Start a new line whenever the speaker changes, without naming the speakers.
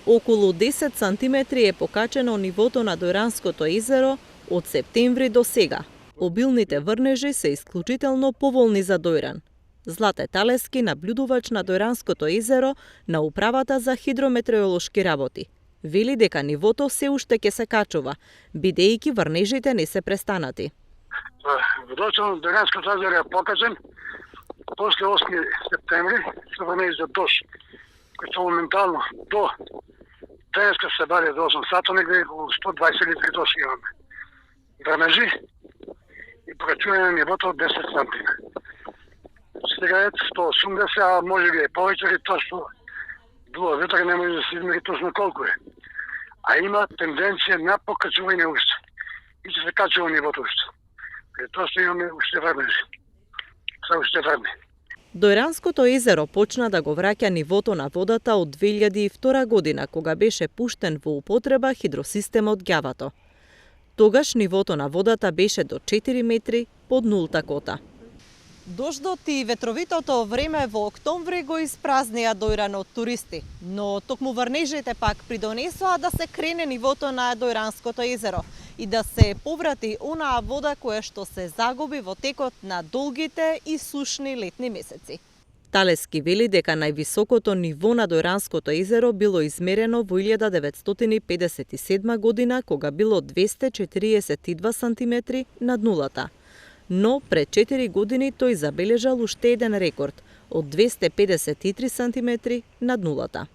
Околу 10 сантиметри е покачено нивото на Дојранското езеро од септември до сега. Обилните врнежи се исклучително поволни за Дојран. Злате Талески, наблюдувач на Дојранското езеро на Управата за хидрометеоролошки работи, вели дека нивото се уште ќе се качува, бидејќи врнежите не се престанати.
Водочот на Дојранското езеро е покачен после 8 септември, се врнежи за дожд, кој се моментално до денеска се баре до 8 сата, негде околу 120 литри дожд имаме. Врнежи и покачување на нивото од 10 сантиметри. Сега е 180, а може би е повеќе, тоа што дуа ветер не може да се измери точно колку е. А има тенденција на покачување уште. И ќе се качува нивото уште. Тоа што имаме уште врнежи. Се уште врне.
Дојранското езеро почна да го враќа нивото на водата од 2002 година, кога беше пуштен во употреба хидросистемот Ѓавато. Тогаш нивото на водата беше до 4 метри под нулта кота. Дождот и ветровитото време во октомври го испразнија Дојран од туристи, но токму врнежите пак придонесоа да се крене нивото на Дојранското езеро и да се поврати онаа вода која што се загуби во текот на долгите и сушни летни месеци. Талески вели дека највисокото ниво на Дојранското езеро било измерено во 1957 година, кога било 242 сантиметри над нулата. Но пред 4 години тој забележал уште еден рекорд од 253 сантиметри над нулата.